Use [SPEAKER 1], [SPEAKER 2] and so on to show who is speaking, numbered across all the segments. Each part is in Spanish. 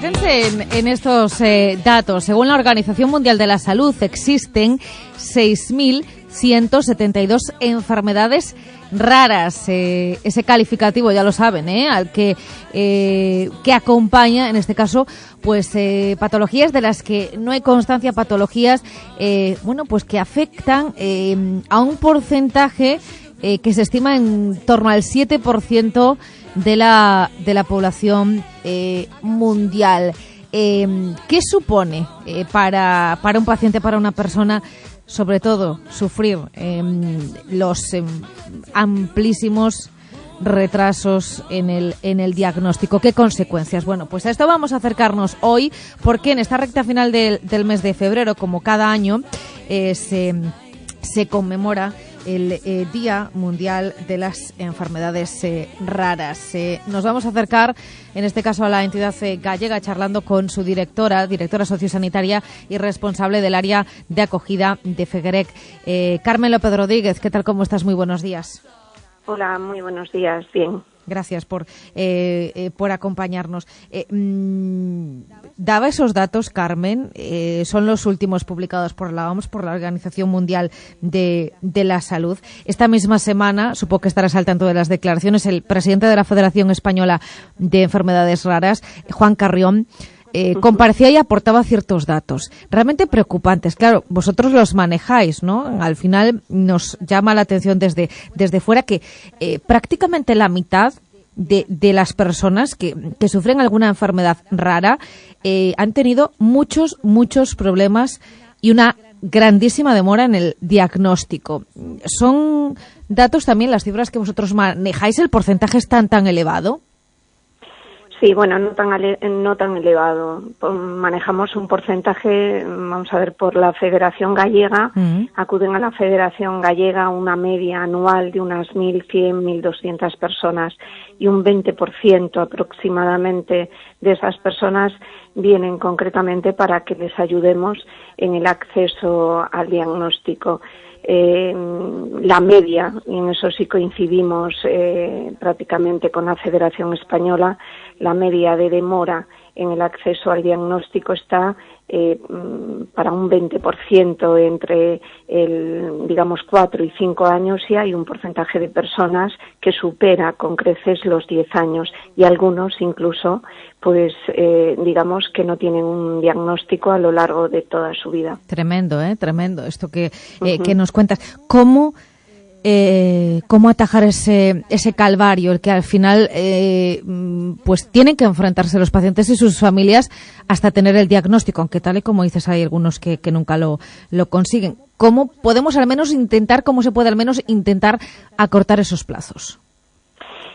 [SPEAKER 1] Céntrense en estos datos. Según la Organización Mundial de la Salud, existen 6.172 enfermedades raras. Ese calificativo, ya lo saben, al que acompaña, en este caso, pues patologías de las que no hay constancia, patologías, pues que afectan a un porcentaje que se estima en torno al 7% de la población mundial. ¿Qué supone para un paciente, para una persona, sobre todo sufrir los amplísimos retrasos en el diagnóstico? ¿Qué consecuencias? Bueno, pues a esto vamos a acercarnos hoy, porque en esta recta final del mes de febrero, como cada año, se conmemora el Día Mundial de las Enfermedades Raras. Nos vamos a acercar, en este caso, a la entidad gallega, charlando con su directora sociosanitaria y responsable del área de acogida de FEGEREC, Carmen López Rodríguez. ¿Qué tal? ¿Cómo estás? Muy buenos días.
[SPEAKER 2] Hola, muy buenos días. Bien.
[SPEAKER 1] Gracias por acompañarnos. Daba esos datos, Carmen, son los últimos publicados por la OMS, por la Organización Mundial de la Salud. Esta misma semana, supongo que estarás al tanto de las declaraciones, el presidente de la Federación Española de Enfermedades Raras, Juan Carrión, comparecía y aportaba ciertos datos realmente preocupantes. Claro, vosotros los manejáis, ¿no? Al final nos llama la atención desde fuera que prácticamente la mitad de las personas que sufren alguna enfermedad rara han tenido muchos problemas y una grandísima demora en el diagnóstico. ¿Son datos también las cifras que vosotros manejáis? ¿El porcentaje es tan elevado?
[SPEAKER 2] Sí, bueno, no tan elevado. Manejamos un porcentaje, vamos a ver, por la Federación Gallega, acuden a la Federación Gallega una media anual de unas 1.100, 1.200 personas, y un 20% aproximadamente de esas personas vienen concretamente para que les ayudemos en el acceso al diagnóstico. La media, y en eso sí coincidimos prácticamente con la Federación Española, la media de demora en el acceso al diagnóstico está para un 20% entre 4 y 5 años, y hay un porcentaje de personas que supera con creces los 10 años, y algunos incluso que no tienen un diagnóstico a lo largo de toda su vida.
[SPEAKER 1] Tremendo, tremendo esto que nos cuentas. ¿Cómo atajar ese calvario, el que al final pues tienen que enfrentarse los pacientes y sus familias hasta tener el diagnóstico, aunque tal y como dices hay algunos que nunca lo consiguen? ¿Cómo podemos cómo se puede al menos intentar acortar esos plazos?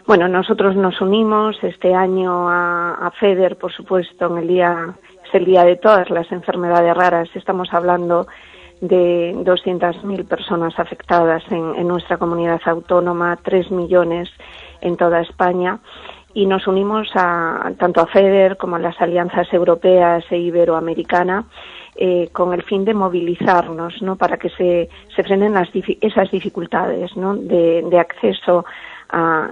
[SPEAKER 2] Bueno, nosotros nos unimos este año a FEDER, por supuesto, es el día de todas las enfermedades raras. Estamos hablando de 200.000 personas afectadas en nuestra comunidad autónoma, 3 millones en toda España, y nos unimos tanto a FEDER como a las alianzas europeas e iberoamericana con el fin de movilizarnos, ¿no?, para que se frenen esas dificultades, ¿no?, de acceso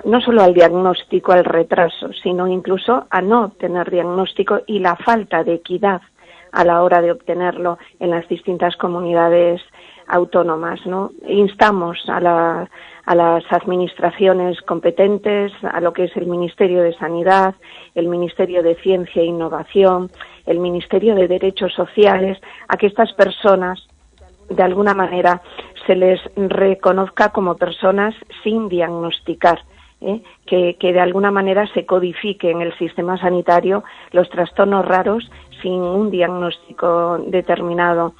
[SPEAKER 2] no solo al diagnóstico, al retraso, sino incluso a no tener diagnóstico y la falta de equidad a la hora de obtenerlo en las distintas comunidades autónomas, ¿no? Instamos a las administraciones competentes, a lo que es el Ministerio de Sanidad, el Ministerio de Ciencia e Innovación, el Ministerio de Derechos Sociales, a que estas personas, de alguna manera, se les reconozca como personas sin diagnosticar, que de alguna manera se codifique en el sistema sanitario los trastornos raros sin un diagnóstico determinado.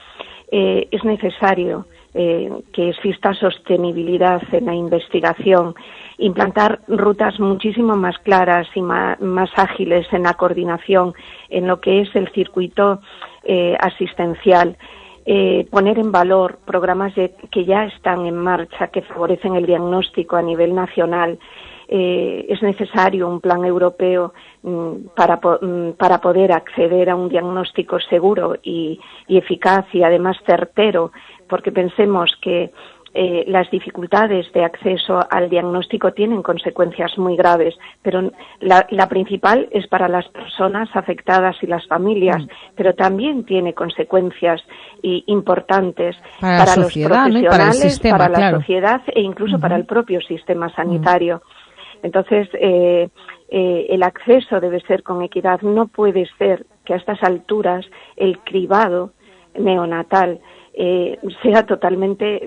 [SPEAKER 2] Es necesario que exista sostenibilidad en la investigación, implantar rutas muchísimo más claras y más ágiles en la coordinación en lo que es el circuito asistencial. Poner en valor programas que ya están en marcha, que favorecen el diagnóstico a nivel nacional. Es necesario un plan europeo para poder acceder a un diagnóstico seguro y eficaz y además certero, porque pensemos que las dificultades de acceso al diagnóstico tienen consecuencias muy graves, pero la principal es para las personas afectadas y las familias, pero también tiene consecuencias importantes para los profesionales, ¿no? Y para el sistema, para la sociedad e incluso para el propio sistema sanitario. Entonces, el acceso debe ser con equidad. No puede ser que a estas alturas el cribado neonatal sea totalmente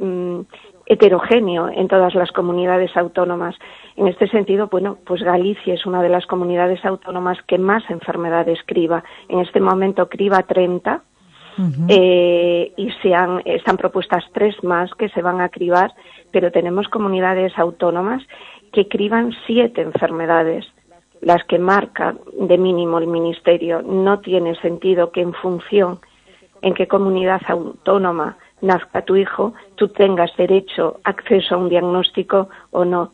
[SPEAKER 2] heterogéneo en todas las comunidades autónomas. En este sentido, bueno, pues Galicia es una de las comunidades autónomas que más enfermedades criba. En este momento criba 30 y están propuestas 3 más que se van a cribar, pero tenemos comunidades autónomas que criban 7 enfermedades, las que marca de mínimo el Ministerio. No tiene sentido que en función en qué comunidad autónoma nazca tu hijo, tú tengas derecho, acceso a un diagnóstico o no.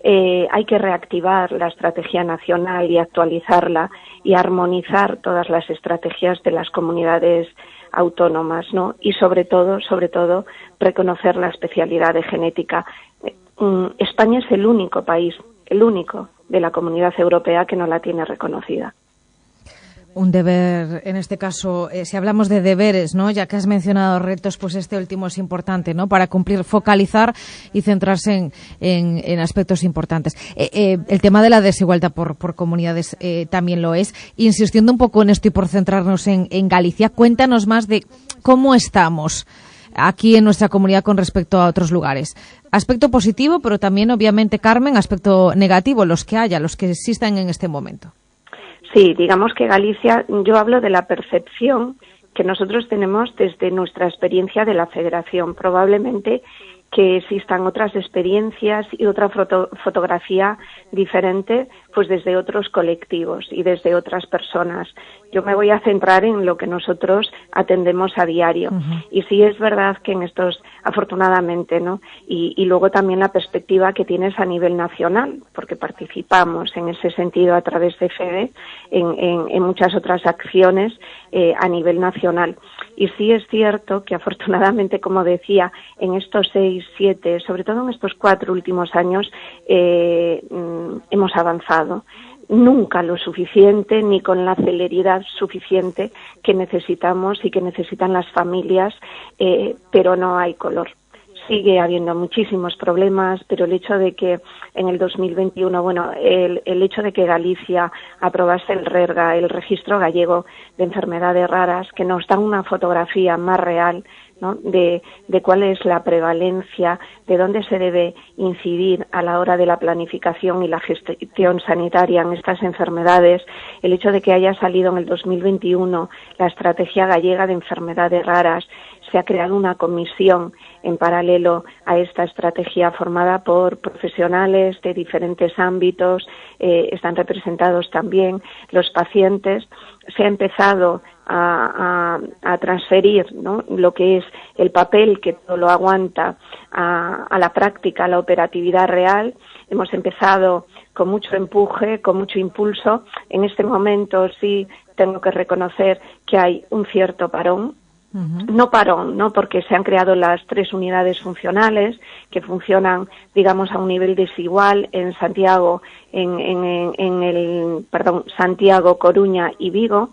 [SPEAKER 2] Hay que reactivar la estrategia nacional y actualizarla y armonizar todas las estrategias de las comunidades autónomas, ¿no? Y sobre todo, reconocer la especialidad de genética. España es el único país, el único de la Comunidad Europea que no la tiene reconocida.
[SPEAKER 1] Un deber, en este caso, si hablamos de deberes, ¿no? Ya que has mencionado retos, pues este último es importante, ¿no? Para cumplir, focalizar y centrarse en aspectos importantes. El tema de la desigualdad por comunidades también lo es. Insistiendo un poco en esto y por centrarnos en Galicia, cuéntanos más de cómo estamos aquí en nuestra comunidad con respecto a otros lugares. Aspecto positivo, pero también, obviamente, Carmen, aspecto negativo, los que existan en este momento.
[SPEAKER 2] Sí, digamos que Galicia, yo hablo de la percepción que nosotros tenemos desde nuestra experiencia de la Federación. Probablemente que existan otras experiencias y otra fotografía diferente, pues desde otros colectivos y desde otras personas. Yo me voy a centrar en lo que nosotros atendemos a diario. Y sí es verdad que en estos, afortunadamente, ¿no? Y luego también la perspectiva que tienes a nivel nacional, porque participamos en ese sentido a través de FEDE en muchas otras acciones a nivel nacional. Y sí es cierto que afortunadamente, como decía, en estos 6, 7, sobre todo en estos 4 últimos años, hemos avanzado. Nunca lo suficiente ni con la celeridad suficiente que necesitamos y que necesitan las familias, pero no hay color. Sigue habiendo muchísimos problemas, pero el hecho de que en el 2021, bueno, el hecho de que Galicia aprobase el RERGA, el Registro Gallego de Enfermedades Raras, que nos da una fotografía más real, ¿no? de cuál es la prevalencia, de dónde se debe incidir a la hora de la planificación y la gestión sanitaria en estas enfermedades, el hecho de que haya salido en el 2021 la Estrategia Gallega de Enfermedades Raras, se ha creado una comisión en paralelo a esta estrategia formada por profesionales de diferentes ámbitos, están representados también los pacientes. Se ha empezado a transferir, ¿no?, lo que es el papel que todo lo aguanta a la práctica, a la operatividad real. Hemos empezado con mucho empuje, con mucho impulso. En este momento sí tengo que reconocer que hay un cierto parón. No parón, ¿no?, porque se han creado las 3 unidades funcionales que funcionan, digamos, a un nivel desigual en Santiago, Santiago, Coruña y Vigo,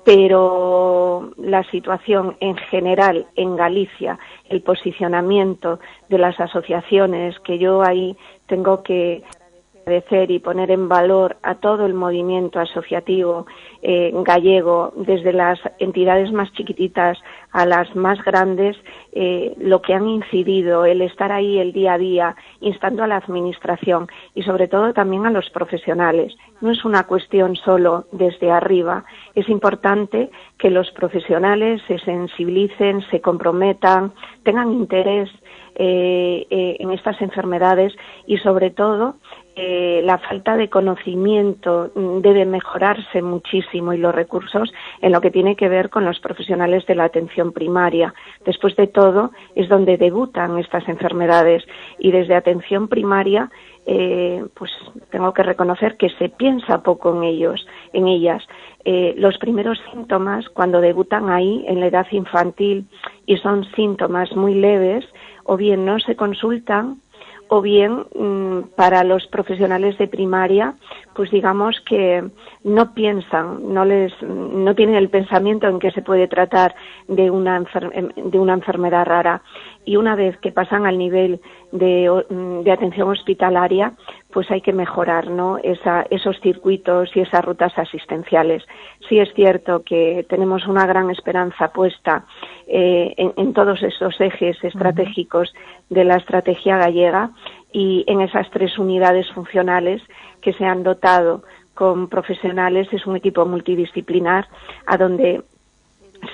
[SPEAKER 2] pero la situación en general en Galicia, el posicionamiento de las asociaciones, que yo ahí tengo que agradecer y poner en valor a todo el movimiento asociativo gallego, desde las entidades más chiquititas a las más grandes, lo que han incidido, el estar ahí el día a día, instando a la administración y sobre todo también a los profesionales. No es una cuestión solo desde arriba, es importante que los profesionales se sensibilicen, se comprometan, tengan interés en estas enfermedades y sobre todo la falta de conocimiento debe mejorarse muchísimo y los recursos en lo que tiene que ver con los profesionales de la atención primaria. Después de todo, es donde debutan estas enfermedades y desde atención primaria pues tengo que reconocer que se piensa poco en ellas. Los primeros síntomas, cuando debutan ahí en la edad infantil y son síntomas muy leves, o bien no se consultan, o bien para los profesionales de primaria, pues digamos que no piensan, no tienen el pensamiento en que se puede tratar de una enfermedad rara, y una vez que pasan al nivel de atención hospitalaria, pues hay que mejorar, ¿no?, esos circuitos y esas rutas asistenciales. Sí es cierto que tenemos una gran esperanza puesta en todos esos ejes estratégicos de la estrategia gallega y en esas 3 unidades funcionales que se han dotado con profesionales. Es un equipo multidisciplinar a donde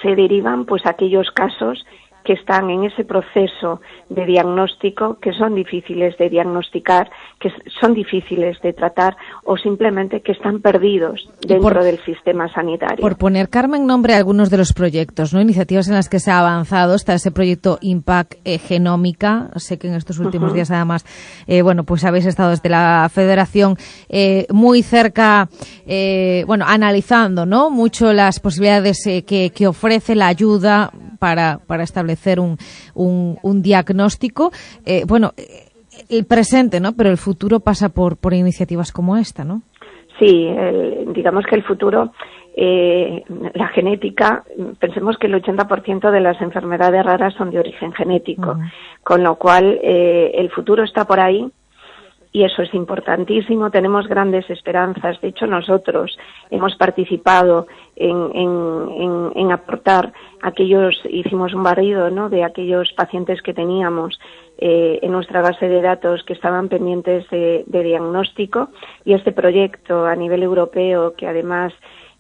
[SPEAKER 2] se derivan pues aquellos casos que están en ese proceso de diagnóstico, que son difíciles de diagnosticar, que son difíciles de tratar o simplemente que están perdidos dentro del sistema sanitario.
[SPEAKER 1] Por poner, Carmen, nombre a algunos de los proyectos, ¿no?, iniciativas en las que se ha avanzado, está ese proyecto Impact Genómica. Sé que en estos últimos días, además, pues habéis estado desde la Federación muy cerca, analizando, ¿no?, mucho las posibilidades que ofrece la ayuda para establecer un diagnóstico. El presente, ¿no?, pero el futuro pasa por iniciativas como esta, ¿no?
[SPEAKER 2] Sí, digamos que el futuro, la genética, pensemos que el 80% de las enfermedades raras son de origen genético, con lo cual el futuro está por ahí. Y eso es importantísimo, tenemos grandes esperanzas. De hecho, nosotros hemos participado en aportar hicimos un barrido, ¿no?, de aquellos pacientes que teníamos en nuestra base de datos que estaban pendientes de diagnóstico, y este proyecto a nivel europeo, que además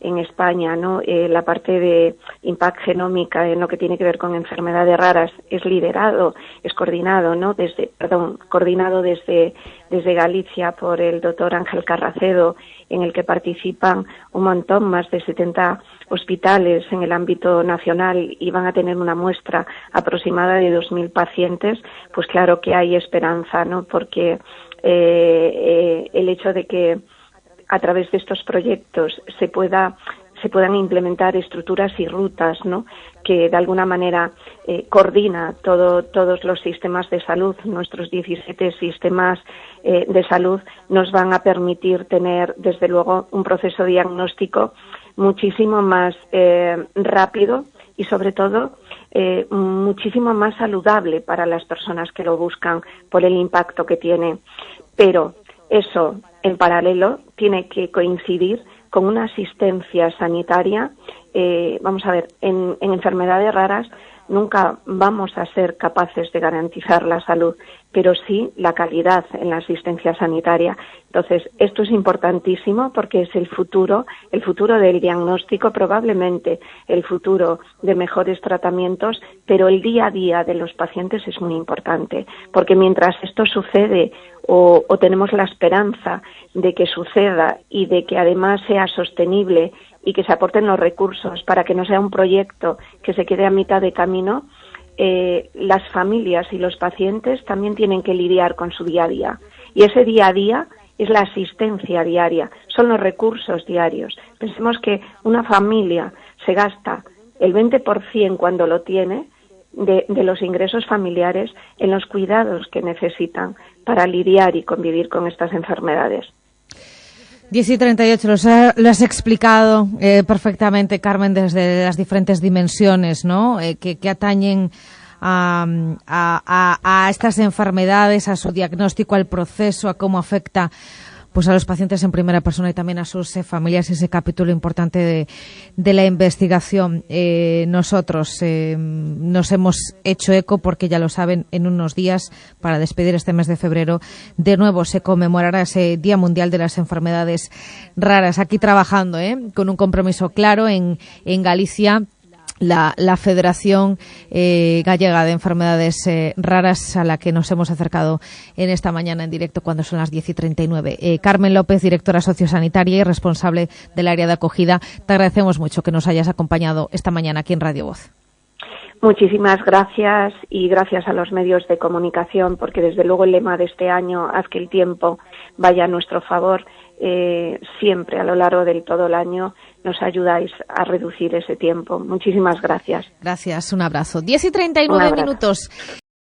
[SPEAKER 2] en España, ¿no?, la parte de Impact Genómica en lo que tiene que ver con enfermedades raras es coordinado, ¿no?, coordinado desde Galicia por el doctor Ángel Carracedo, en el que participan un montón, más de 70 hospitales en el ámbito nacional, y van a tener una muestra aproximada de 2.000 pacientes. Pues claro que hay esperanza, ¿no?, porque el hecho de que a través de estos proyectos se puedan implementar estructuras y rutas, ¿no?, que de alguna manera coordina todos los sistemas de salud. Nuestros 17 sistemas de salud nos van a permitir tener, desde luego, un proceso diagnóstico muchísimo más rápido y, sobre todo, muchísimo más saludable para las personas que lo buscan por el impacto que tiene. Pero eso, en paralelo, tiene que coincidir con una asistencia sanitaria. Vamos a ver, en enfermedades raras nunca vamos a ser capaces de garantizar la salud, pero sí la calidad en la asistencia sanitaria. Entonces, esto es importantísimo porque es el futuro del diagnóstico, probablemente el futuro de mejores tratamientos, pero el día a día de los pacientes es muy importante, porque mientras esto sucede o tenemos la esperanza de que suceda y de que además sea sostenible y que se aporten los recursos para que no sea un proyecto que se quede a mitad de camino, las familias y los pacientes también tienen que lidiar con su día a día. Y ese día a día es la asistencia diaria, son los recursos diarios. Pensemos que una familia se gasta el 20% cuando lo tiene de los ingresos familiares en los cuidados que necesitan para lidiar y convivir con estas enfermedades.
[SPEAKER 1] 10:38, lo has explicado perfectamente, Carmen, desde las diferentes dimensiones, ¿no?, que atañen a estas enfermedades, a su diagnóstico, al proceso, a cómo afecta pues a los pacientes en primera persona y también a sus familias, ese capítulo importante de la investigación. Nosotros nos hemos hecho eco porque, ya lo saben, en unos días, para despedir este mes de febrero, de nuevo se conmemorará ese Día Mundial de las Enfermedades Raras. Aquí trabajando con un compromiso claro en Galicia, la Federación Gallega de Enfermedades Raras, a la que nos hemos acercado en esta mañana en directo cuando son las 10:39. Carmen López, directora sociosanitaria y responsable del área de acogida, te agradecemos mucho que nos hayas acompañado esta mañana aquí en Radio Voz.
[SPEAKER 2] Muchísimas gracias y gracias a los medios de comunicación, porque desde luego el lema de este año, haz que el tiempo vaya a nuestro favor, siempre a lo largo del todo el año nos ayudáis a reducir ese tiempo. Muchísimas gracias.
[SPEAKER 1] Gracias, un abrazo. 10:39 minutos.